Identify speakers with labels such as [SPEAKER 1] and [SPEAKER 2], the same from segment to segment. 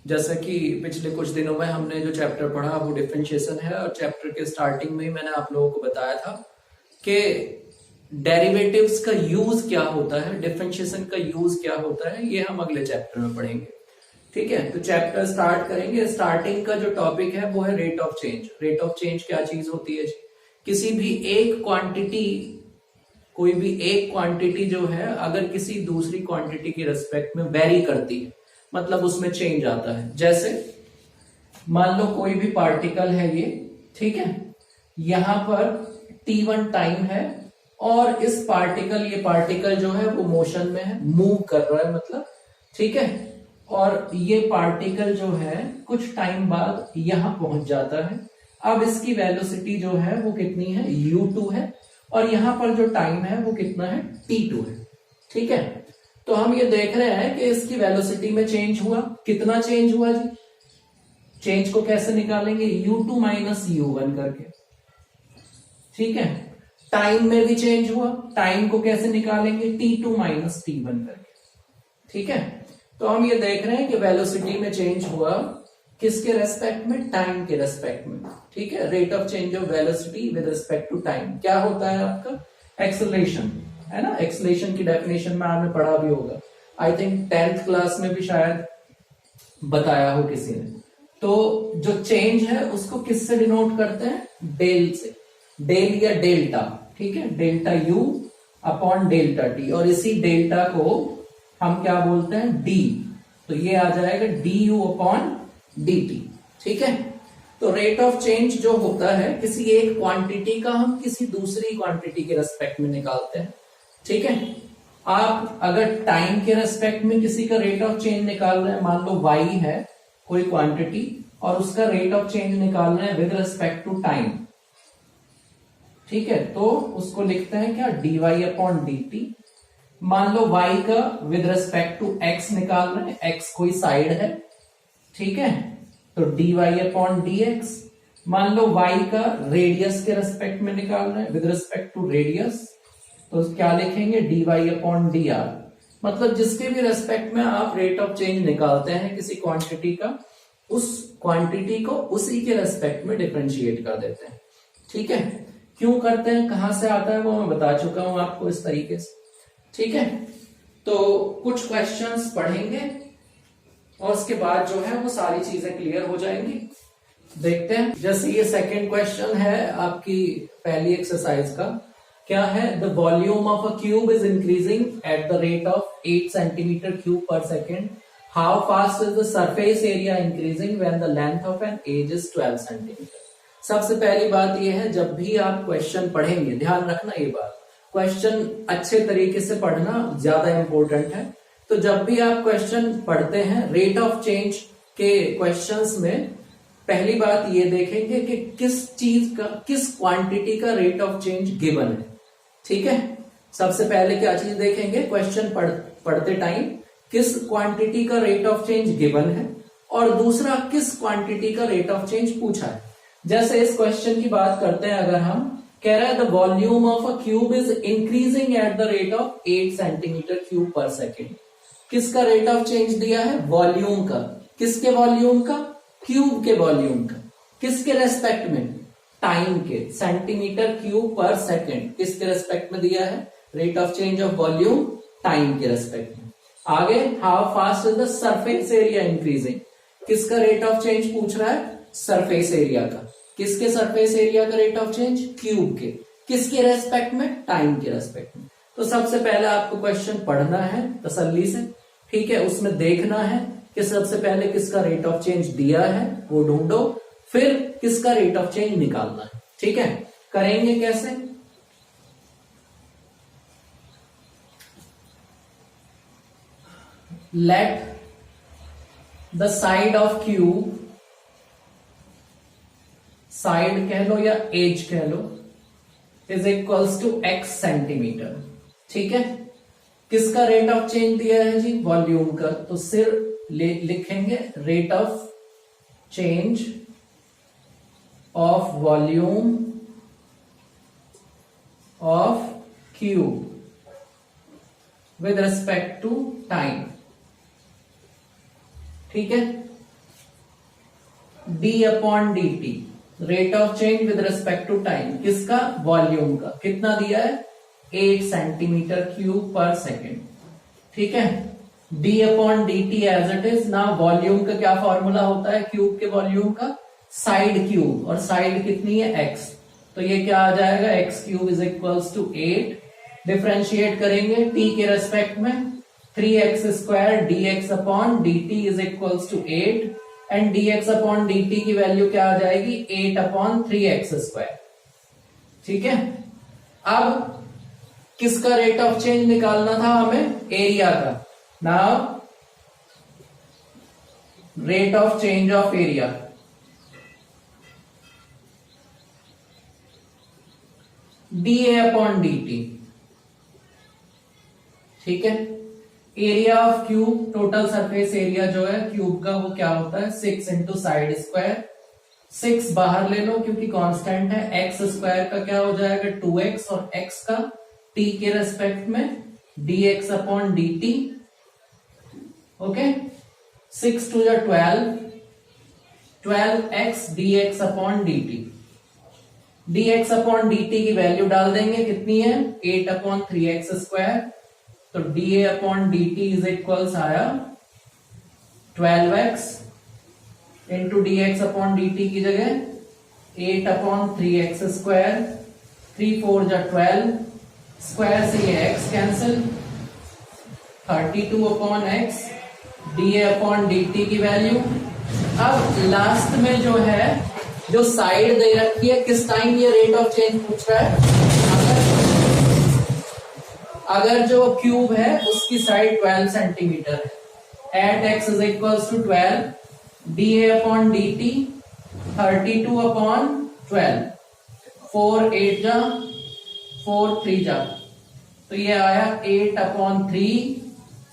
[SPEAKER 1] जैसा कि पिछले कुछ दिनों में हमने जो चैप्टर पढ़ा वो डिफरेंशिएशन है, और चैप्टर के स्टार्टिंग में ही मैंने आप लोगों को बताया था कि डेरिवेटिव्स का यूज क्या होता है, डिफरेंशिएशन का यूज क्या होता है, ये हम अगले चैप्टर में पढ़ेंगे। ठीक है, तो चैप्टर स्टार्ट करेंगे। स्टार्टिंग का जो टॉपिक है वो है rate of change. Rate of change क्या चीज होती है? किसी भी एक क्वांटिटी, कोई भी एक क्वांटिटी जो है अगर किसी दूसरी क्वांटिटी के रेस्पेक्ट में वेरी करती है, मतलब उसमें चेंज आता है। जैसे मान लो कोई भी पार्टिकल है ये, ठीक है, यहां पर t1 टाइम है और इस पार्टिकल, ये पार्टिकल जो है वो मोशन में है, मूव कर रहा है मतलब, ठीक है, और ये पार्टिकल जो है कुछ टाइम बाद यहां पहुंच जाता है। अब इसकी वेलोसिटी जो है वो कितनी है? u2 है, और यहां पर जो टाइम है वो कितना है? t2 है। ठीक है, तो हम ये देख रहे हैं कि इसकी वेलोसिटी में चेंज हुआ। कितना चेंज हुआ जी? चेंज को कैसे निकालेंगे? u2 माइनस u1 करके। ठीक है, टाइम में भी चेंज हुआ, टाइम को कैसे निकालेंगे? t2 माइनस t1 करके। ठीक है, तो हम ये देख रहे हैं कि वेलोसिटी में चेंज हुआ, किसके रेस्पेक्ट में? टाइम के रेस्पेक्ट में। ठीक है, rate of change of velocity with respect to time क्या होता है आपका? एक्सेलरेशन, है ना। एक्सेलरेशन की डेफिनेशन में आपने पढ़ा भी होगा, आई थिंक 10th क्लास में भी शायद बताया हो किसी ने। तो जो चेंज है उसको किससे डिनोट करते हैं? डेल से, डेल या डेल्टा। ठीक है, delta U upon delta T, और इसी डेल्टा को हम क्या बोलते हैं? डी। तो ये आ जाएगा D you upon d T. ठीक है, तो रेट ऑफ चेंज जो होता है किसी एक क्वांटिटी का हम किसी दूसरी क्वांटिटी के रेस्पेक्ट में निकालते हैं। ठीक है, आप अगर टाइम के रेस्पेक्ट में किसी का रेट ऑफ चेंज निकाल रहे हैं, मान लो y है कोई क्वांटिटी और उसका रेट ऑफ चेंज निकाल रहे हैं विद रिस्पेक्ट टू टाइम, ठीक है, तो उसको लिखते हैं क्या? dy upon d T. मान लो y का विद रिस्पेक्ट टू x निकाल रहे हैं, x कोई साइड है, ठीक है, तो dy अपॉन डी एक्स। मान लो y का रेडियस के रेस्पेक्ट में निकाल रहे हैं विद रिस्पेक्ट टू रेडियस, तो क्या लिखेंगे? dy upon D R. मतलब जिसके भी रेस्पेक्ट में आप रेट ऑफ चेंज निकालते हैं किसी क्वांटिटी का, उस क्वांटिटी को उसी के रेस्पेक्ट में डिफरेंशिएट कर देते हैं। ठीक है, क्यों करते हैं, कहां से आता है वो मैं बता चुका हूं आपको इस तरीके से। ठीक है, तो कुछ क्वेश्चंस पढ़ेंगे और उसके बाद जो है वो सारी चीजें क्लियर हो जाएंगी। देखते हैं, जैसे ये सेकंड क्वेश्चन है आपकी पहली एक्सरसाइज का। क्या है? The volume of a cube is increasing at the rate of 8 centimetre cube पर second. How fast is the surface area increasing when the length of an edge is 12 centimetre. सबसे पहली बात यह है, जब भी आप क्वेश्चन पढ़ेंगे ध्यान रखना ये बात, क्वेश्चन अच्छे तरीके से पढ़ना ज्यादा इंपॉर्टेंट है। तो जब भी आप क्वेश्चन पढ़ते हैं रेट ऑफ चेंज के क्वेश्चंस में, पहली बात ये देखेंगे कि किस चीज का, किस क्वांटिटी का रेट ऑफ चेंज गिवन है। ठीक है, सबसे पहले क्या चीज देखेंगे क्वेश्चन पढ़ते टाइम, किस क्वांटिटी का रेट ऑफ चेंज गिवन है, और दूसरा किस क्वांटिटी का रेट ऑफ चेंज पूछा है। जैसे इस क्वेश्चन की बात करते हैं, अगर हम कह रहा है the volume of a cube is increasing at the rate of 8 centimetre cube पर सेकेंड। किसका रेट ऑफ चेंज दिया है? वॉल्यूम का। किसके वॉल्यूम का? क्यूब के वॉल्यूम का। किसके रेस्पेक्ट में? टाइम के। सेंटीमीटर क्यूब पर सेकेंड किसके रेस्पेक्ट में दिया है? Rate of change of volume time के रेस्पेक्ट में। आगे, how fast is the surface area increasing. किसका रेट ऑफ चेंज पूछ रहा है? सरफेस एरिया का। किसके सरफेस एरिया का रेट ऑफ चेंज? क्यूब के। किसके रेस्पेक्ट में? टाइम के रेस्पेक्ट में। तो सबसे पहले आपको क्वेश्चन पढ़ना है तसल्ली से, ठीक है, उसमें देखना है कि सबसे पहले किसका रेट ऑफ चेंज दिया है वो ढूंढो, फिर किसका रेट ऑफ चेंज निकालना है। ठीक है, करेंगे कैसे? Let the side of cube, side कह लो या एज कह लो, is equals to x centimetre. ठीक है, किसका रेट ऑफ चेंज दिया है जी? वॉल्यूम का। तो सिर्फ लिखेंगे rate of change of volume of cube with respect to time. ठीक है, d upon d t, rate of change with respect to time, किसका? वॉल्यूम का। कितना दिया है? 8 सेंटीमीटर क्यूब पर सेकेंड। ठीक है, d upon d t as it is. ना वॉल्यूम का क्या फॉर्मूला होता है क्यूब के वॉल्यूम का? साइड क्यूब, और साइड कितनी है? एक्स। तो ये क्या आ जाएगा? X cube is equals to 8। Differentiate करेंगे टी के रेस्पेक्ट में, 3x square d x upon d t is equals to 8, and dx upon dt की वैल्यू क्या आ जाएगी? 8 अपॉन 3x स्क्वायर। ठीक है, अब किसका रेट ऑफ चेंज निकालना था हमें? एरिया का। Now rate of change of area, dA upon dt। ठीक है, area of cube, total surface area जो है क्यूब का वो क्या होता है? 6 इंटू साइड स्क्वायर। 6 बाहर ले लो क्योंकि कांस्टेंट है। एक्स स्क्वायर का क्या हो जाएगा? 2x, और x का t के रेस्पेक्ट में dx upon dt। Okay, 6 to 12, 12x dx upon dt। dx upon dt की वैल्यू डाल देंगे, कितनी है? 8 अपॉन 3x स्क्वायर। तो dA upon dt is equals आया 12x into dx upon dt की जगह 8 अपॉन 3x स्क्वायर, 3 4 जा 12, स्क्वायर से ये x cancel, 32 upon x, dA upon dt की वैल्यू। अब लास्ट में जो है, जो साइड दे रखी है, किस टाइम ये रेट ऑफ चेंज पूछ रहा है? अगर जो क्यूब है उसकी साइड 12 सेंटीमीटर है, at x is equals to 12, dA upon dt 32 upon 12, 4 8 जा 4 3 जा, तो ये आया 8 अपॉन 3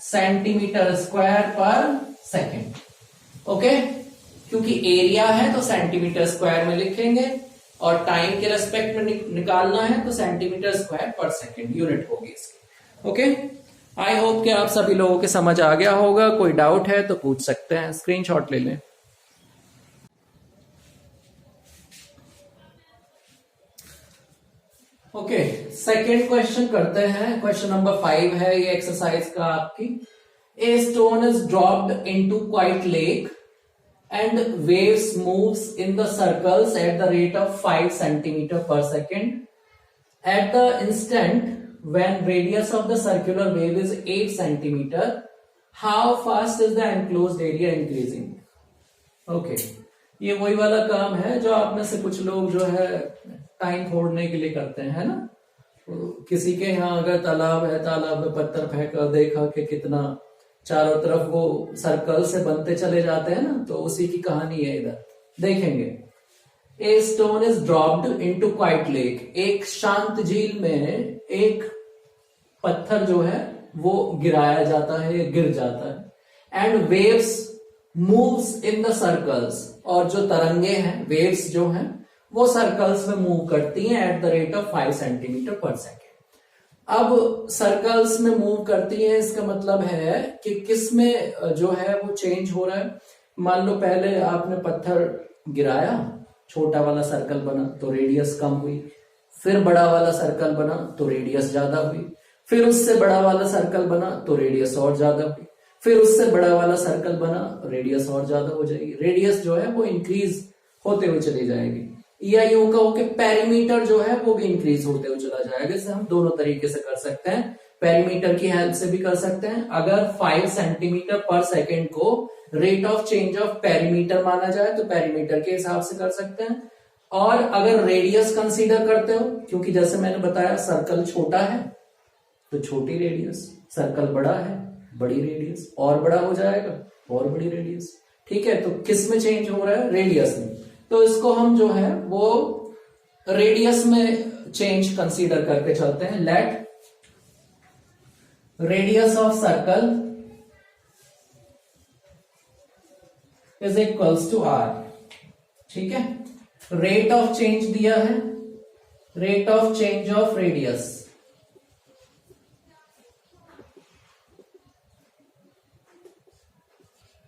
[SPEAKER 1] सेंटीमीटर स्क्वायर पर सेकेंड। ओके, क्योंकि एरिया है तो सेंटीमीटर स्क्वायर में लिखेंगे, और टाइम के रेस्पेक्ट में निकालना है तो सेंटीमीटर स्क्वायर पर सेकेंड यूनिट होगी इसकी। ओके, आई होप कि आप सभी लोगों के समझ आ गया होगा। कोई डाउट है तो पूछ सकते हैं, स्क्रीनशॉट ले लें। ओके, सेकेंड क्वेश्चन करते हैं। क्वेश्चन नंबर 5 है ये एक्सरसाइज का आपकी। A stone is dropped into quite lake and waves moves in the circles at the rate of 5 centimeter per second. At the instant when radius of the circular wave is 8 centimeter, how fast is the enclosed area increasing? Okay, ये वही वाला काम है जो आप में से कुछ लोग जो है टाइम फोड़ने के लिए करते हैं, है ना? किसी के यहाँ अगर तालाब है, तालाब में पत्थर फेंका, देखा कि कितना चारों तरफ वो सर्कल से बनते चले जाते हैं ना, तो उसी की कहानी है इधर। देखेंगे, a stone is dropped into quite lake, एक शांत झील में एक पत्थर जो है वो गिराया जाता है या गिर जाता है। And waves moves in the circles, और जो तरंगे हैं, वेव्स जो हैं वो सर्कल्स में मूव करती हैं eight the rate of 5 centimetre पर सेकेंड। अब सर्कल्स में मूव करती है, इसका मतलब है कि किस में जो है वो चेंज हो रहा है। मान लो पहले आपने पत्थर गिराया, छोटा वाला सर्कल बना तो रेडियस कम हुई, फिर बड़ा वाला सर्कल बना तो रेडियस ज्यादा हुई, फिर उससे बड़ा वाला सर्कल बना तो रेडियस और ज्यादा हुई, फिर उससे बड़ा वाला सर्कल बना, रेडियस और ज्यादा हो जाएगी। रेडियस जो है वो इंक्रीज होते हुए चली जाएगी, या यूं कहो कि पेरीमीटर जो है वो भी इंक्रीज होते हुए चला जाएगा। इसे हम दोनों तरीके से कर सकते हैं, पेरीमीटर की हेल्प से भी कर सकते हैं। अगर 5 सेंटीमीटर पर सेकेंड को rate of change of perimeter माना जाए तो पेरीमीटर के हिसाब से कर सकते हैं। और अगर रेडियस कंसीडर करते हो, क्योंकि जैसे मैंने बताया सर्कल छोटा है तो छोटी रेडियस, सर्कल बड़ा है बड़ी रेडियस, और बड़ा हो जाएगा और बड़ी रेडियस। ठीक है, तो किस में चेंज हो रहा है? रेडियस में। तो इसको हम जो है वो रेडियस में चेंज कंसीडर करके चलते हैं। Let radius of circle is equals to r। ठीक है, रेट ऑफ चेंज दिया है, rate of change of radius,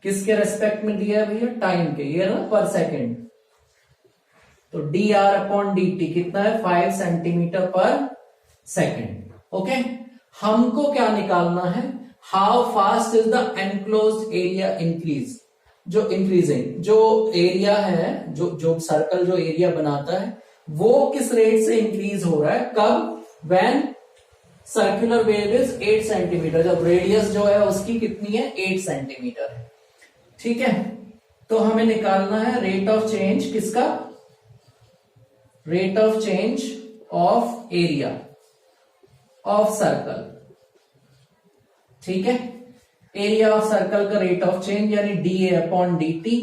[SPEAKER 1] किसके रेस्पेक्ट में दिया है भैया? टाइम के, ये ना पर सेकेंड। तो D r upon d t कितना है? 5 सेंटीमीटर पर सेकेंड। ओके, हमको क्या निकालना है? How fast is the enclosed area increase. जो इंक्रीजिंग जो एरिया है, जो सर्कल जो एरिया बनाता है वो किस रेट से इंक्रीज हो रहा है? कब? When circular wave is 8 centimetre, जब रेडियस जो है उसकी कितनी है? 8 सेंटीमीटर है। ठीक है, तो हमें निकालना है रेट ऑफ चेंज किसका? Rate of change of area of circle. ठीक है, एरिया ऑफ सर्कल का रेट ऑफ चेंज यानी d A upon d t.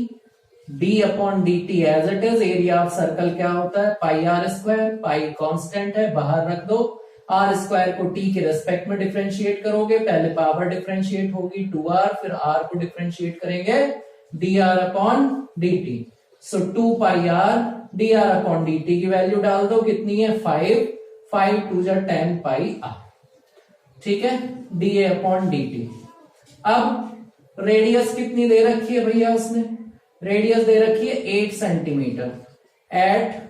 [SPEAKER 1] D upon d t as it is. Area of circle क्या होता है? Pi r square. Pi constant है, बाहर रख दो। आर स्क्वायर को टी के रेस्पेक्ट में डिफरेंशिएट करोगे, पहले पावर डिफरेंशिएट होगी 2r, फिर आर को डिफरेंशिएट करेंगे d r upon d t. So 2 pi r d r upon d t की वैल्यू डाल दो, कितनी है? 5। 5 2 10 पाई आर। ठीक है, D A upon d T. अब रेडियस कितनी दे रखी है भैया? उसने रेडियस दे रखी है 8 centimetre. At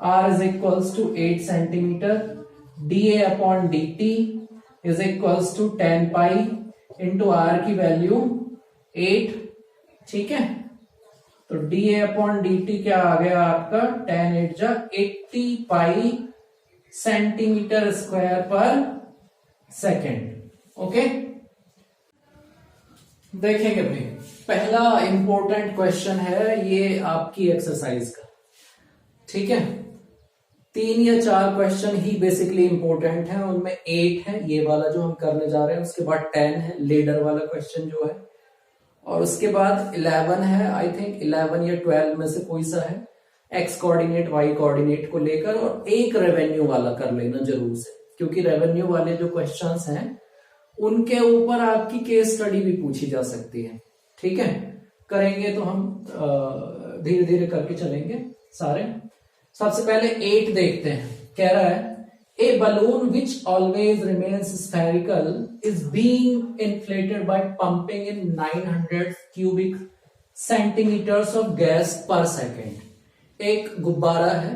[SPEAKER 1] r is equals to 8 centimetre. D A upon d t is equals to 10 pi into r की वैल्यू 8। ठीक है, तो d A upon d t क्या आ गया आपका? 10 8 जा 80 पाई सेंटीमीटर स्क्वायर पर सेकेंड। ओके, देखेंगे भाई, पहला इंपॉर्टेंट क्वेश्चन है ये आपकी एक्सरसाइज का। ठीक है, 3 या 4 क्वेश्चन ही बेसिकली इंपॉर्टेंट है, उनमें 8 है ये वाला जो हम करने जा रहे हैं, उसके बाद 10 है लेडर वाला क्वेश्चन जो है, और उसके बाद 11 है। आई थिंक 11 या 12 में से कोई सा है, एक्स कोऑर्डिनेट वाई कोऑर्डिनेट को लेकर, और एक रेवेन्यू वाला कर लेना जरूर से, क्योंकि रेवेन्यू वाले जो क्वेश्चंस हैं उनके ऊपर आपकी केस स्टडी भी पूछी जा सकती है। ठीक है, करेंगे तो हम धीरे धीरे करके चलेंगे सारे। सबसे पहले 8 देखते हैं। कह रहा है a balloon which always remains spherical is being inflated by pumping in 900 cubic centimetres of gas per second. एक गुब्बारा है,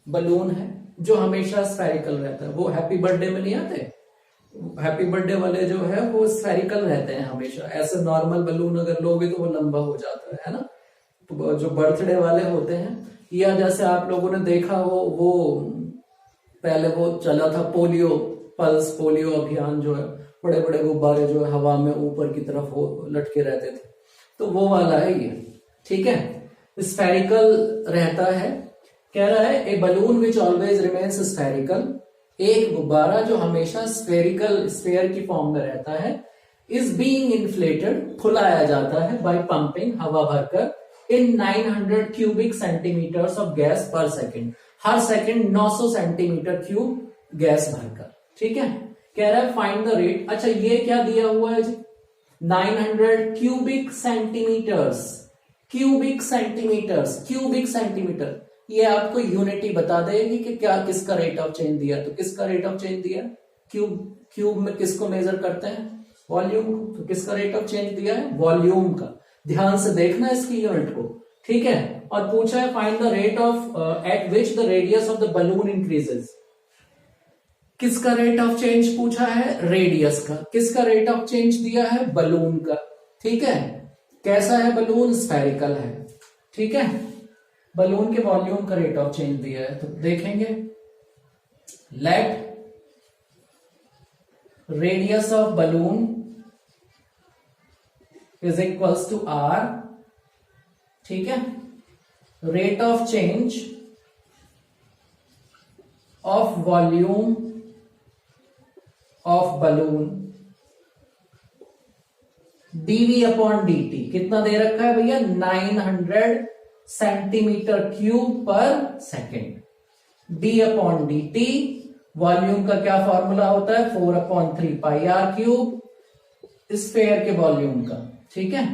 [SPEAKER 1] बलून है, जो हमेशा स्फेरिकल रहता है। वो हैप्पी बर्थडे में नहीं आते, हैप्पी बर्थडे वाले जो है वो स्फेरिकल रहते हैं हमेशा। ऐसे नॉर्मल बलून अगर लोगे तो वो लंबा हो जाता है ना। तो जो बर्थडे वाले होते हैं, या जैसे आप लोगों ने देखा हो वो पहले वो चला था पोलियो, पल्स पोलियो अभियान जो है, बड़े बड़े गुब्बारे जो है हवा में ऊपर की तरफ हो लटके रहते थे, तो वो वाला है ये। ठीक है, स्फेरिकल रहता है। कह रहा है a balloon which always remains spherical, एक गुब्बारा जो हमेशा स्फेरिकल स्फेयर की फॉर्म में रहता है, इज बीइंग इन्फ्लेटेड फुलाया जाता है बाय पंपिंग हवा भरकर इन 900 cubic centimetres of gas per second. Her second 900 centimetre cube gas भरकर। ठीक है, कह रहा है फाइंड द रेट। अच्छा, ये क्या दिया हुआ है जी? 900 cubic centimetres. Cubic centimetres, cubic centimetre, ये आपको यूनिटी बता देगी कि क्या किसका रेट ऑफ चेंज दिया। तो किसका रेट ऑफ चेंज दिया? क्यूब। क्यूब में किसको मेजर करते हैं? वॉल्यूम को। तो किसका रेट ऑफ चेंज दिया है? वॉल्यूम का। ध्यान से देखना इसकी यूनिट को। ठीक है, और पूछा है find the rate of eight which the radius of the balloon increases. किसका रेट ऑफ चेंज पूछा है? रेडियस का। किसका रेट ऑफ चेंज दिया है? बलून का। ठीक है, कैसा है बलून? स्फेरिकल है। ठीक है, बलून के वॉल्यूम का रेट ऑफ चेंज दिया है, तो देखेंगे let radius of balloon is equals to r. ठीक है, rate of change of volume of balloon d v upon d t. कितना दे रखा है भैया? 900 सेंटीमीटर क्यूब पर second. D upon d t, volume का क्या फॉर्मूला होता है? 4/3 पाई आर क्यूब, स्फेयर के वॉल्यूम का। ठीक है,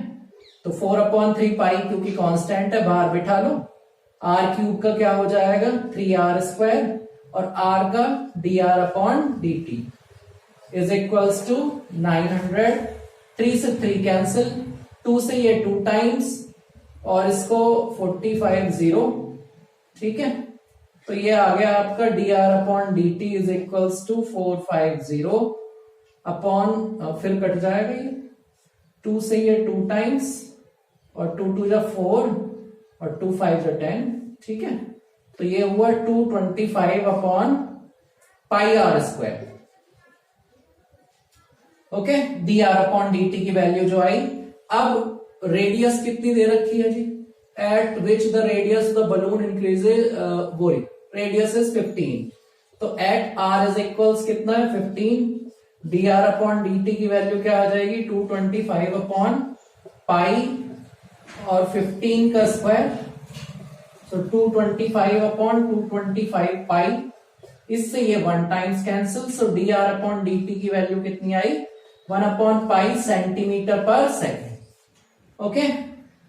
[SPEAKER 1] तो 4/3 पाई क्योंकि कांस्टेंट है, बाहर बिठा लो। आर क्यूब का क्या हो जाएगा? 3r स्क्वायर, और आर का dr upon d t is equals to 900। 3 से 3 कैंसिल, 2 से ये 2 टाइम्स और इसको 45 0, ठीक है। तो ये आ गया आपका dr/dt is equals to 450 upon, फिर कट जाएगा ये 2 से ये 2 टाइम्स और 2 2 जा 4 और 2 5 जा 10, ठीक है। तो ये हुआ 225 upon pi r square. Okay, dr/dt की वैल्यू जो आई। अब रेडियस कितनी दे रखी है जी, at which the radius the balloon increases, वो रेडियस इज 15, तो एट r इज इक्वल्स कितना है 15, dr/dt की वैल्यू क्या आ जाएगी 225 अपॉन पाई और 15 का स्क्वायर, तो 225 अपॉन 225 पाई, इससे ये 1 टाइम्स कैंसिल, सो dr/dt की वैल्यू कितनी आई 1 अपॉन पाई सेंटीमीटर पर सेकेंड। ओके,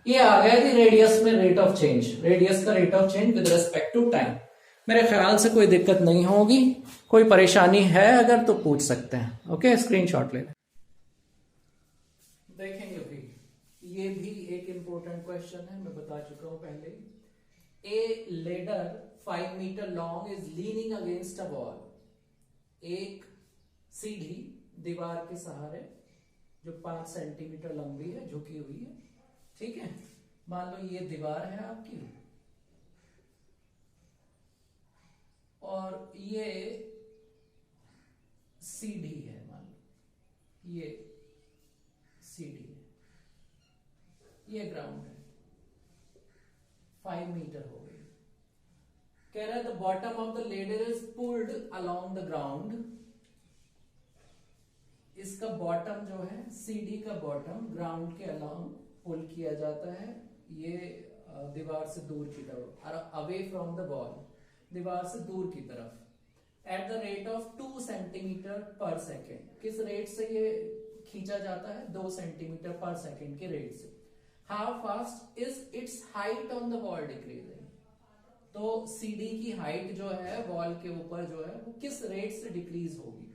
[SPEAKER 1] ये आ गया जी रेडियस में रेट ऑफ चेंज, रेडियस का rate of change with respect to time. मेरे ख्याल से कोई दिक्कत नहीं होगी, कोई परेशानी है अगर तो पूछ सकते हैं। ओके, स्क्रीनशॉट ले देखेंगे भी, ये भी एक इंपॉर्टेंट क्वेश्चन है, मैं बता चुका हूं पहले। A ladder 5 metre long is leaning against a wall. एक सीढ़ी दीवार के सहारे जो 5 सेंटीमीटर लंबी है, झुकी हुई है, ठीक है। मान लो ये दीवार है आपकी और ये सीढ़ी है, मान लो ये सीढ़ी है, ये ग्राउंड है, 5 मीटर हो गई। कह रहा है the bottom of the ladder is pulled along the ground. इसका बॉटम जो है, सीढ़ी का बॉटम ग्राउंड के अलोंग पुल किया जाता है, ये दीवार से दूर की तरफ, अवे फ्रॉम द वॉल, दीवार से दूर की तरफ, eight the rate of 2 centimetre पर सेकेंड। किस रेट से ये खींचा जाता है 2 सेंटीमीटर पर सेकेंड के रेट से। How fast is it's height on the wall decreasing. तो सीढ़ी की हाइट जो है वॉल के ऊपर जो है वो किस रेट से डिक्रीज होगी,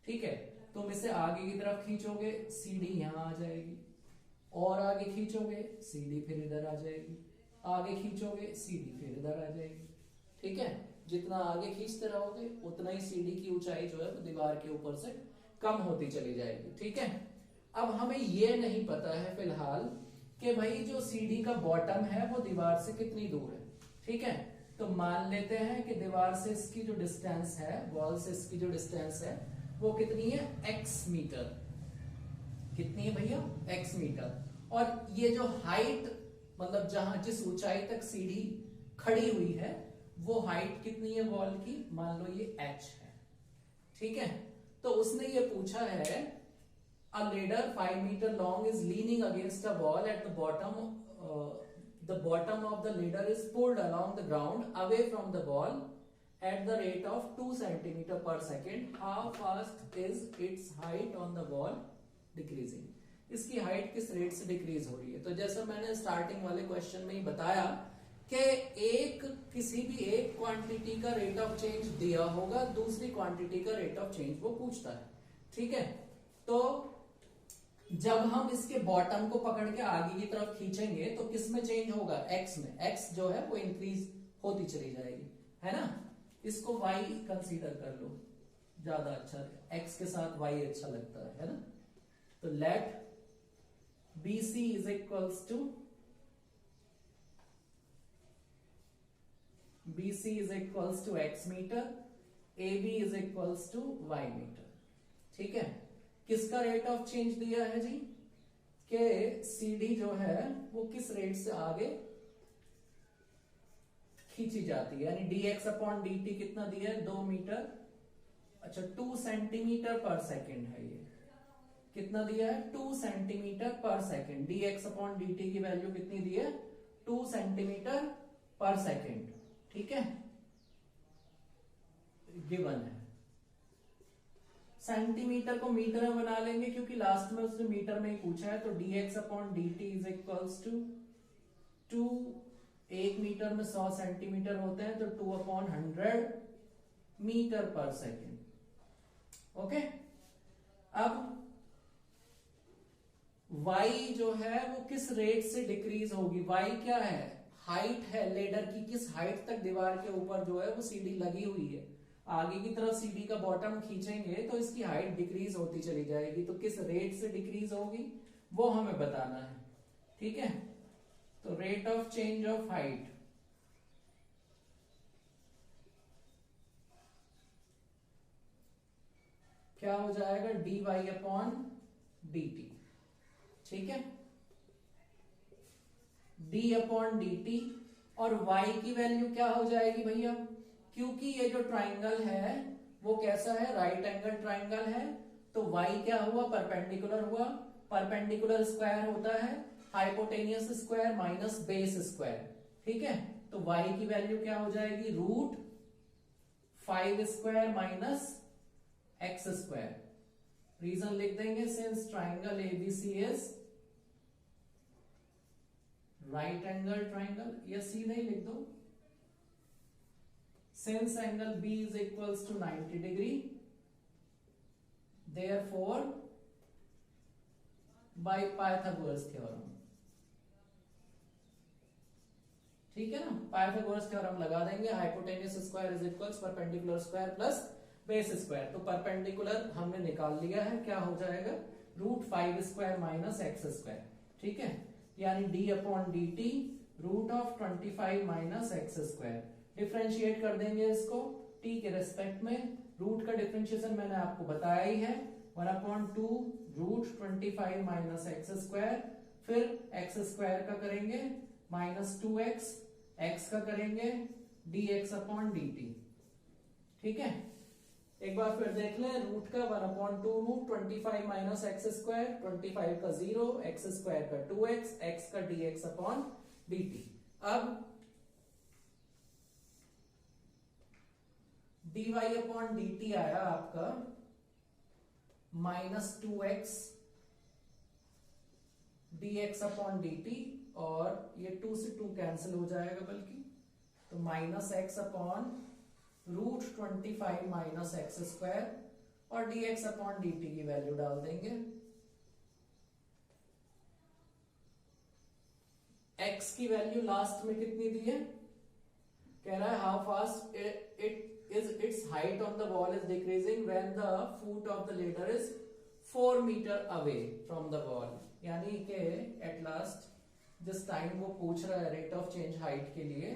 [SPEAKER 1] ठीक है। तुम इसे आगे की तरफ खींचोगे, सीढ़ी यहां आ जाएगी, और आगे खींचोगे सीढ़ी फिर इधर आ जाएगी, आगे खींचोगे सीढ़ी फिर इधर आ जाएगी, ठीक है। जितना आगे खींचते रहोगे उतना ही सीढ़ी की ऊंचाई जो है वो दीवार के ऊपर से कम होती चली जाएगी, ठीक है। अब हमें ये नहीं पता है फिलहाल कि भाई जो सीढ़ी का बॉटम है वो दीवार से कितनी दूर है, ठीक है। तो मान लेते हैं कि दीवार से इसकी जो डिस्टेंस है, वॉल से इसकी जो डिस्टेंस है वो कितनी है x मीटर। कितनी है भैया x मीटर। और ये जो हाइट, मतलब जहां जिस ऊंचाई तक सीढ़ी खड़ी हुई है वो हाइट कितनी है वॉल की, मान लो ये h है, ठीक है। तो उसने ये पूछा है a ladder 5 meter long is leaning against a wall at the bottom of the ladder is pulled along the ground away from the wall at the rate of 2 centimeter per second. How fast is its height on the wall decreasing? इसकी height किस rate से decrease हो रही है। तो जैसा मैंने starting वाले क्वेश्चन में ही बताया कि किसी भी एक क्वांटिटी का रेट ऑफ चेंज दिया होगा, दूसरी क्वांटिटी का रेट ऑफ चेंज वो पूछता है, ठीक है। तो जब हम इसके बॉटम को पकड़ के आगे की तरफ खींचेंगे तो किस में चेंज होगा, एक्स में। एक्स जो है वो इंक्रीज होती चली जाएगी, है ना। इसको वाई कंसीडर कर लो, ज्यादा अच्छा, एक्स के साथ वाई अच्छा लगता है ना। तो let BC is equals to BC is equals to x metre, AB is equals to y metre, ठीक है। किसका रेट ऑफ चेंज दिया है जी, कि CD जो है वो किस रेट से आगे खींची जाती है, यानी dx/dt कितना दिया है 2 मीटर, अच्छा 2 सेंटीमीटर पर सेकेंड है, ये कितना दिया है 2 सेंटीमीटर पर सेकेंड। dx/dt की वैल्यू कितनी दी है 2 सेंटीमीटर पर सेकेंड, ठीक है, गिवन है। सेंटीमीटर को मीटर में बना लेंगे क्योंकि लास्ट में उसने मीटर में ही पूछा है। तो dx/dt is equals to 2, 1 metre में 100 सेंटीमीटर होते हैं, तो 2/100 मीटर पर सेकेंड। ओके, अब y जो है वो किस रेट से डिक्रीज होगी। y क्या है, हाइट है लेडर की, किस हाइट तक दीवार के ऊपर जो है वो सीढ़ी लगी हुई है। आगे की तरफ सीढ़ी का बॉटम खींचेंगे तो इसकी हाइट डिक्रीज होती चली जाएगी, तो किस रेट से डिक्रीज होगी वो हमें बताना है। ठीक है, तो rate of change of height क्या हो जाएगा, dy अपॉन dt। ठीक है, d अपॉन dt, और y की वैल्यू क्या हो जाएगी भैया, क्योंकि ये जो ट्राइंगल है वो कैसा है, राइट एंगल ट्राइंगल है, तो y क्या हुआ, परपेंडिकुलर हुआ। परपेंडिकुलर स्क्वायर होता है hypotenuse square minus base square. ठीक है, तो y की वैल्यू क्या हो जाएगी, root 5 square minus x square. Reason लिख देंगे, since triangle ABC is right angle triangle, या सीधे ही लिख दो, since angle B is equals to 90 degree, therefore by Pythagoras theorem। ठीक है ना, पाइथागोरस थ्योरम लगा देंगे, hypotenuse square is equals perpendicular square plus base square. तो परपेंडिकुलर हमने निकाल लिया है, क्या हो जाएगा, root 5 square minus x square. ठीक है, यानी d upon d t root of 25 minus x square. Differentiate कर देंगे इसको t के रेस्पेक्ट में। रूट का डिफ्रेंशिएशन मैंने आपको बताया ही है, 1/2 रूट 25 माइनस एक्स स्क्वायर, फिर एक्स स्क्वायर का करेंगे माइनस 2x, x का करेंगे dx अपॉन dt। ठीक है, एक बार फिर देख लें, रूट का 1/2 रूट 25 माइनस एक्स स्क्वायर, 25 का 0, एक्स स्क्वायर का 2x, x का dx अपॉन dt। अब dy अपॉन dt आया आपका minus 2x dx upon dt, और ये 2 से 2 कैंसिल हो जाएगा बल्कि, तो minus x upon root 25 minus x square, और dx अपॉन dt की वैल्यू डाल देंगे। x की वैल्यू लास्ट में कितनी दी है, कह रहा है how fast its height on the wall is decreasing when the foot of the ladder is 4 meter away from the wall। यानी कि एट लास्ट जिस टाइम वो पूछ रहा है रेट ऑफ चेंज हाइट के लिए,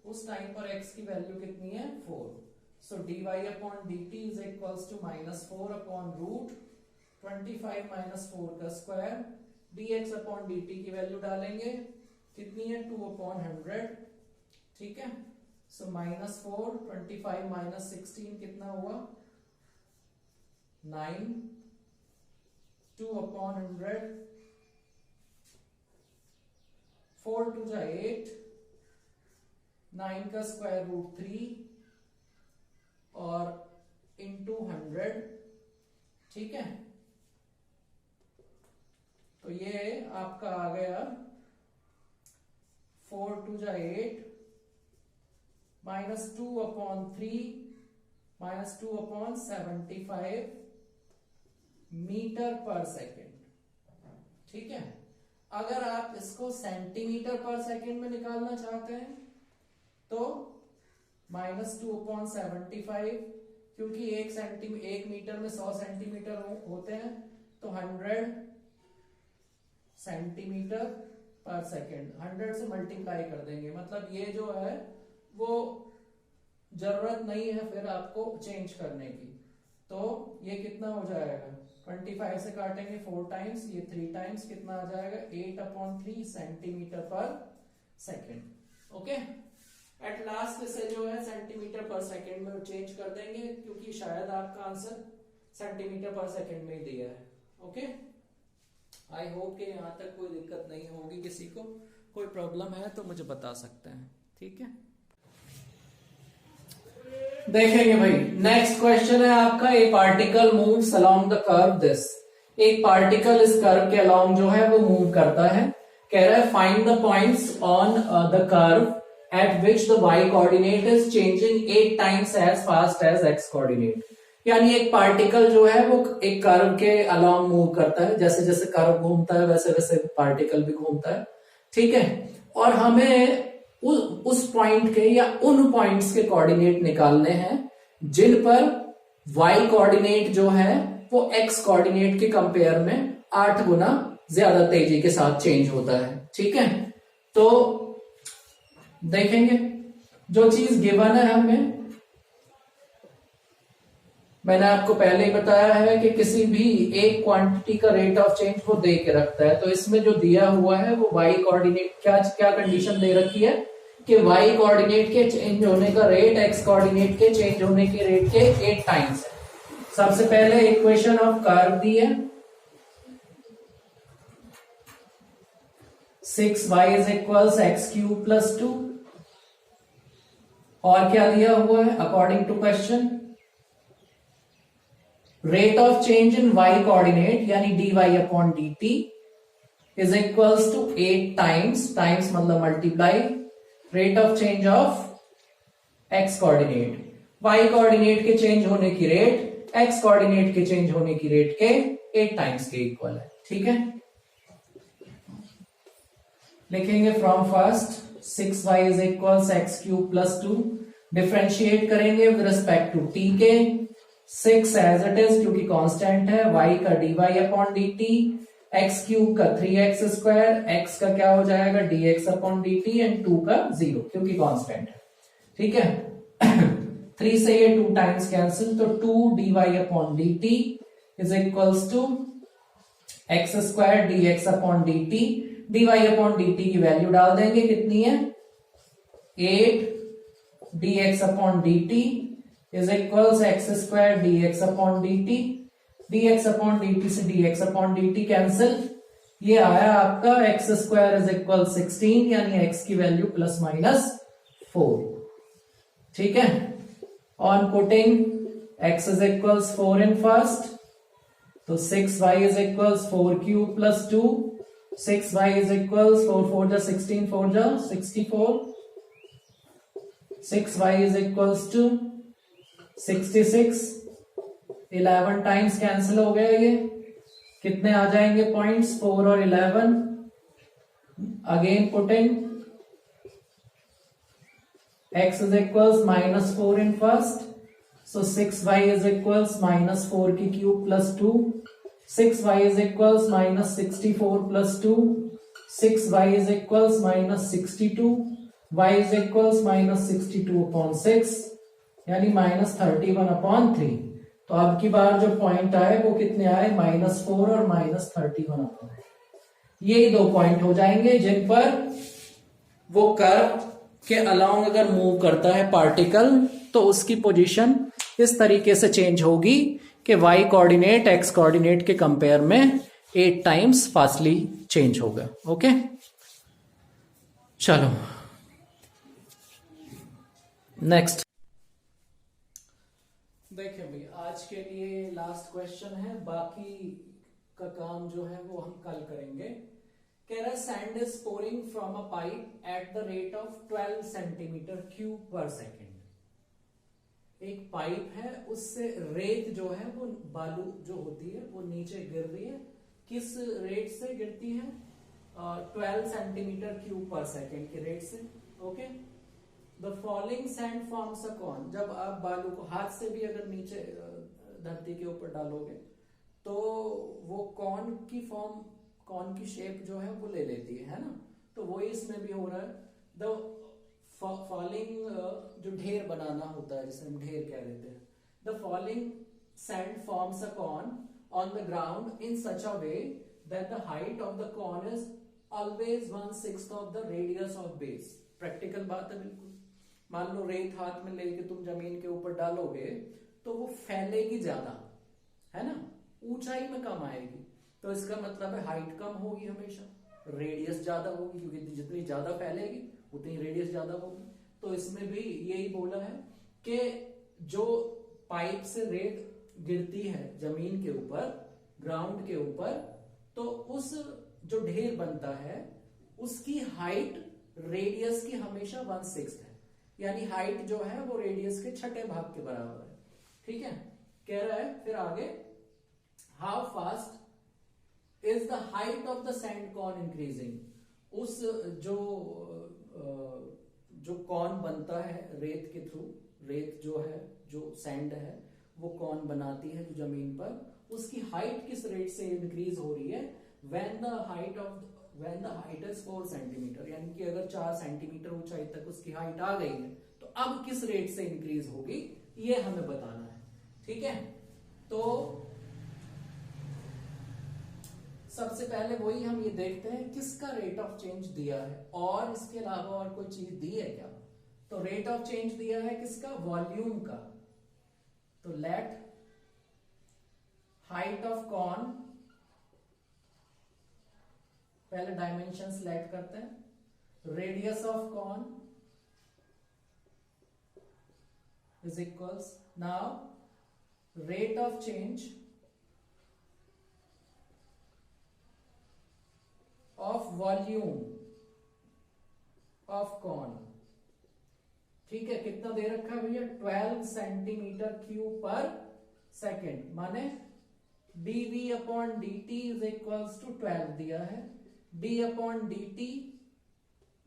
[SPEAKER 1] उस टाइम पर x की वैल्यू कितनी है, 4। So dy upon dt is equals to minus 4 upon root 25 minus 4 का स्क्वायर, dx अपॉन dt की वैल्यू डालेंगे कितनी है, 2 अपॉन 100। ठीक है, सो माइनस 4, 25 माइनस 16 कितना हुआ, 9, 2 अपॉन 100, 4 2 जा 8, 9 का स्क्वायर रूट 3 और इंटू 100। ठीक है, तो ये आपका आ गया 4 2 जा 8 minus 2 upon 3 minus 2 upon 75 metre पर सेकेंड। ठीक है, अगर आप इसको सेंटीमीटर पर सेकेंड में निकालना चाहते हैं तो माइनस 2 अपॉन 75, क्योंकि एक मीटर में 100 सेंटीमीटर होते हैं, तो 100 सेंटीमीटर पर सेकेंड 100 से मल्टीप्लाई कर देंगे। मतलब ये जो है वो जरूरत नहीं है फिर आपको चेंज करने की। तो ये कितना हो जाएगा, 25 से काटेंगे 4 टाइम्स, ये 3 टाइम्स कितना आ जाएगा, 8/3 सेंटीमीटर पर सेकेंड। ओके, एट लास्ट इसे जो है सेंटीमीटर पर सेकेंड में चेंज कर देंगे, क्योंकि शायद आपका आंसर सेंटीमीटर पर सेकेंड में ही दिया है। ओके, आई होप कि यहां तक कोई दिक्कत नहीं होगी, किसी को कोई प्रॉब्लम है तो मुझे बता सकते हैं। ठीक है, देखेंगे भाई नेक्स्ट क्वेश्चन है आपका, a particle moves along the curve this. एक पार्टिकल इस कर्व के अलोंग जो है वो मूव करता है। कह रहा है find the points on the curve at which the y coordinate is changing 8 times as fast as x coordinate. यानी एक पार्टिकल जो है वो एक कर्व के अलोंग मूव करता है, जैसे जैसे कर्व घूमता है वैसे वैसे पार्टिकल भी घूमता है, ठीक है। और हमें उस पॉइंट के या उन पॉइंट्स के कोऑर्डिनेट निकालने हैं जिन पर y कोऑर्डिनेट जो है वो x कोऑर्डिनेट के कंपेयर में 8 गुना ज्यादा तेजी के साथ चेंज होता है, ठीक है। तो देखेंगे जो चीज गिवन है हमें, मैंने आपको पहले ही बताया है कि किसी भी एक क्वांटिटी का रेट ऑफ चेंज वो दे के रखता है। तो इसमें जो दिया हुआ है वो y कोऑर्डिनेट क्या क्या कंडीशन दे रखी है कि y कोऑर्डिनेट के चेंज होने का रेट x कोऑर्डिनेट के चेंज होने के रेट के 8 टाइम्स है। सबसे पहले इक्वेशन ऑफ कर्व दी है 6y is equals x cube plus 2, और क्या दिया हुआ है according to question, rate of change in y coordinate यानी dy upon dt is equals to 8 times, times मतलब multiply, rate of change of x coordinate, y coordinate के change होने की रेट x कोऑर्डिनेट के चेंज होने की rate के 8 times के इक्वल है, ठीक है। लिखेंगे from first 6y is equals x cube plus 2, differentiate करेंगे विद रिस्पेक्ट टू t के, 6 एज इट इज क्योंकि कांस्टेंट है, y का dy upon dt, x cube का 3x स्क्वायर, x का क्या हो जाएगा dx अपॉन dt एंड 2 का 0 क्योंकि कांस्टेंट है, ठीक है। 3 से ये 2 टाइम्स कैंसिल, तो 2 dy upon dt is equals to x square dx upon dt, dy upon dt की वैल्यू डाल देंगे कितनी है 8 dx upon dt is equals x square dx upon dt, dx upon dt से dx अपॉन dt कैंसिल, ये आया आपका x square is equal 16 यानी x की वैल्यू प्लस माइनस 4, ठीक है। On putting x is equals 4 in first, तो 6y is equals 4 cube plus 2, 6y is equals 4 4 जा 16 4 जा 64, 6y is equals to 66, 11 times cancel हो गया, ये कितने आ जाएंगे पॉइंट्स 4 और 11, again putting x is equals minus 4 in first, so 6y is equals minus 4 की cube plus 2, 6y is equals minus 64 plus 2, 6y is equals minus 62, y is equals minus 62 upon 6 यानी minus 31 upon 3। तो अब की बार जो point आए वो कितने आए माइनस 4 और माइनस 31 अपॉन, ये दो पॉइंट हो जाएंगे जिन पर वो कर्व के अलोंग अगर मूव करता है पार्टिकल तो उसकी पोजीशन इस तरीके से चेंज होगी कि y कोऑर्डिनेट x कोऑर्डिनेट के कंपेयर में 8 टाइम्स फास्टली चेंज होगा, ओके। चलो नेक्स्ट देखिए भाई, आज के लिए लास्ट क्वेश्चन है, बाकी का काम जो है वो हम कल करेंगे। कह रहा है sand is pouring from a pipe eight the rate of 12 centimetre cube पर सेकेंड। एक पाइप है, उससे रेत जो है वो बालू जो होती है वो नीचे गिर रही है, किस रेट से गिरती है 12 सेंटीमीटर क्यूब पर सेकेंड के रेट से, okay. The falling sand forms a cone, जब आप बालू को हाथ से भी अगर नीचे धरती के ऊपर डालोगे तो वो कॉन की फॉर्म, कॉन की शेप जो है वो ले लेती है ना, तो वही इसमें भी हो रहा है। द फॉलिंग जो ढेर बनाना होता है जिसे हम ढेर कह देते हैं, the falling sand forms a cone on the ground in such a way that the height of the cone is always 1/6 of the radius of base. Practical बात है बिल्कुल। मान लो रेत हाथ में लेके तुम जमीन के ऊपर डालोगे तो वो फैलेगी ज्यादा, है ना, ऊंचाई में कम आएगी, तो इसका मतलब है हाइट कम होगी हमेशा, रेडियस ज्यादा होगी, क्योंकि जितनी ज्यादा फैलेगी उतनी रेडियस ज्यादा होगी। तो इसमें भी यही बोला है कि जो पाइप से रेत गिरती है जमीन के ऊपर, ग्राउंड के ऊपर, तो उस जो ढेर बनता है उसकी हाइट रेडियस की हमेशा 1/6 है, यानी हाइट जो है वो रेडियस के 6ठे भाग के बराबर है, ठीक है। कह रहा है फिर आगे, how fast is the height of the sand corn increasing. उस जो कॉर्न बनता है रेत के थ्रू, रेत जो है, जो सैंड है वो कॉर्न बनाती है जो जमीन पर, उसकी हाइट किस रेट से इंक्रीज हो रही है, when the height is 4 centimetre, यानी कि अगर 4 सेंटीमीटर ऊंचाई तक उसकी हाइट आ गई है तो अब किस रेट से इंक्रीज होगी ये हमें बताना है। ठीक है, तो सबसे पहले वही हम ये देखते हैं किसका रेट ऑफ चेंज दिया है, और इसके अलावा और कोई चीज दी है क्या। तो रेट ऑफ चेंज दिया है किसका, वॉल्यूम का। तो लेट हाइट ऑफ कॉर्न, पहले डायमेंशन सेलेक्ट करते हैं, radius of cone is equals, now rate of change of volume of cone. ठीक है, कितना दे रखा है भैया, 12 सेंटीमीटर क्यूब पर सेकेंड, माने dv upon dt is equals to 12 दिया है। d अपॉन dt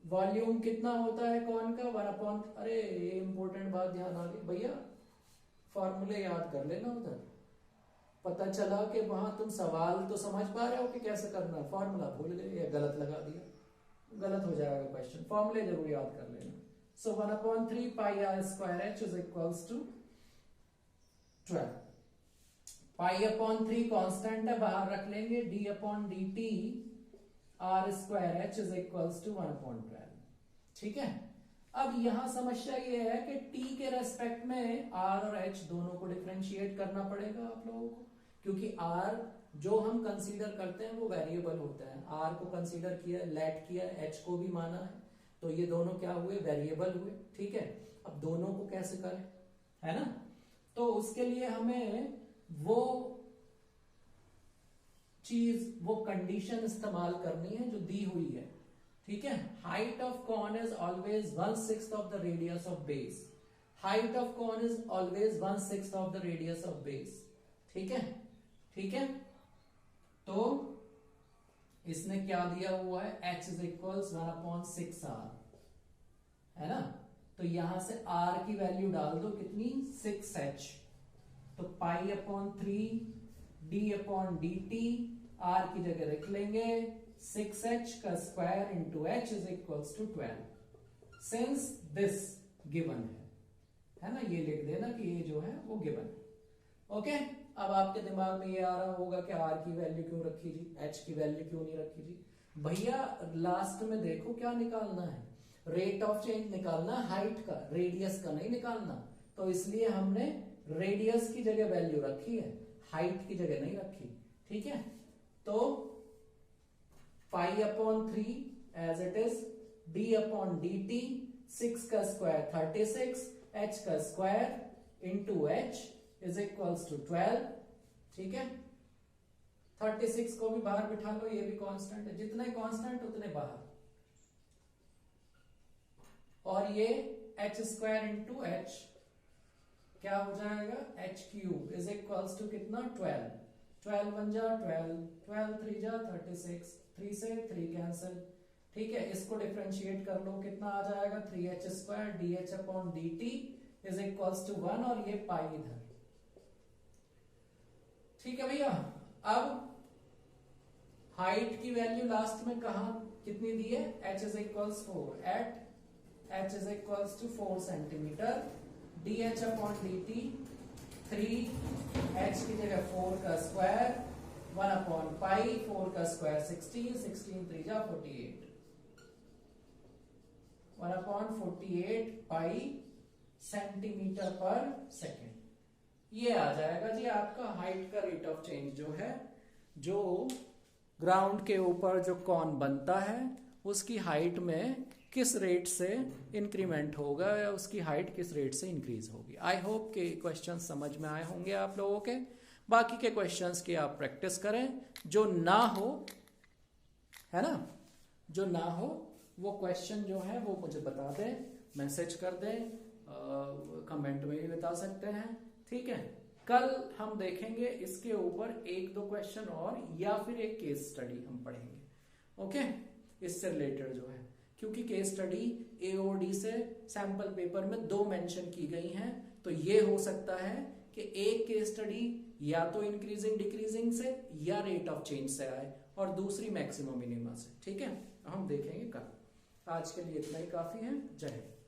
[SPEAKER 1] वॉल्यूम कितना होता है कॉर्न का, 1 अपॉन, अरे ये इंपॉर्टेंट बात ध्यान आ गई भैया, फॉर्मूले याद कर लेना उधर। पता चला कि वहां तुम सवाल तो समझ पा रहे हो कि कैसे करना है, फॉर्मूला भूल गए या गलत लगा दिया, गलत हो जाएगा क्वेश्चन। फॉर्मूले जरूर याद कर लेना। So 1/3 pi r square h is equals to 12। Pi upon 3 constant है, बाहर रख लेंगे, d upon d t r square h is equals to 1/12। ठीक है, अब यहां समस्या ये है कि t के रेस्पेक्ट में r और h दोनों को डिफरेंशिएट करना पड़ेगा आप लोगों को, क्योंकि r जो हम कंसीडर करते हैं वो वेरिएबल होता है। r को कंसीडर किया, लेट किया, h को भी माना है, तो ये दोनों क्या हुए, वेरिएबल हुए। ठीक है, अब दोनों को कैसे करें, है ना, तो उसके लिए हमें वो चीज, वो कंडीशन इस्तेमाल करनी है जो दी हुई है। ठीक है, height of cone is always 1/6 of the radius of base. Height of cone is always 1/6 of the radius of base. ठीक है, ठीक है, तो इसने क्या दिया हुआ है, h इज इक्वल्स 1/6r, है ना, तो यहां से r की वैल्यू डाल दो, कितनी, 6h, तो pi upon 3 d upon d t, r की जगह रख लेंगे 6h का square into h is equals to 12, since this given है ना, ये लिख देना कि ये जो है वो गिवन है। ओके, अब आपके दिमाग में ये आ रहा होगा कि r की वैल्यू क्यों रखी जी, h की वैल्यू क्यों नहीं रखी जी। भैया लास्ट में देखो क्या निकालना है, रेट ऑफ चेंज निकालना, हाइट का, रेडियस का नहीं निकालना, तो इसलिए हमने रेडियस की जगह वैल्यू रखी है, हाइट की जगह नहीं रखी। ठीक है, तो pi upon 3 as it is, d upon d t, 6 का स्क्वायर 36, h का square into h is equals to 12। ठीक है, 36 को भी बाहर बिठा लो, ये भी कांस्टेंट है, जितने कांस्टेंट उतने बाहर, और ये h स्क्वायर इंटू h क्या हो जाएगा, h cube is equals to कितना, 12। 12 1 जा 12, 12 3 जा 36, 3 से 3 कैंसिल। ठीक है, इसको डिफरेंशिएट कर लो, कितना आ जाएगा, 3h square d h upon d t is equals to 1, और ये पाई इधर। ठीक है भैया, अब हाइट की वैल्यू लास्ट में कहा कितनी दी है, h is equals 4, at h is equals to 4 centimetre, d h upon d t 3h की जगह 4 का स्क्वायर 1 अपॉन पाई, 4 का स्क्वायर 16, 16 3 जा 48, 1 अपॉन 48 पाई सेंटीमीटर पर सेकेंड। ये आ जाएगा जी आपका हाइट का रेट ऑफ चेंज, जो है जो ग्राउंड के ऊपर जो कॉर्न बनता है उसकी हाइट में किस रेट से इंक्रीमेंट होगा या उसकी हाइट किस रेट से इंक्रीज होगी। आई होप के क्वेश्चन समझ में आए होंगे आप लोगों के। बाकी के क्वेश्चंस की आप प्रैक्टिस करें, जो ना हो, है ना, जो ना हो वो क्वेश्चन जो है वो मुझे बता दें, मैसेज कर दें, कमेंट में भी बता सकते हैं। ठीक है, कल हम देखेंगे इसके ऊपर 1-2 क्वेश्चन और या फिर एक केस स्टडी हम पढ़ेंगे। ओके, इससे रिलेटेड जो है, क्योंकि केस स्टडी ए और डी से सैंपल पेपर में 2 मेंशन की गई हैं, तो ये हो सकता है कि एक केस स्टडी या तो इंक्रीजिंग डिक्रीजिंग से या रेट ऑफ चेंज से आए और दूसरी मैक्सिमम मिनिमा से। ठीक है, हम देखेंगे कल। आज के लिए इतना ही काफी है। जय हिंद।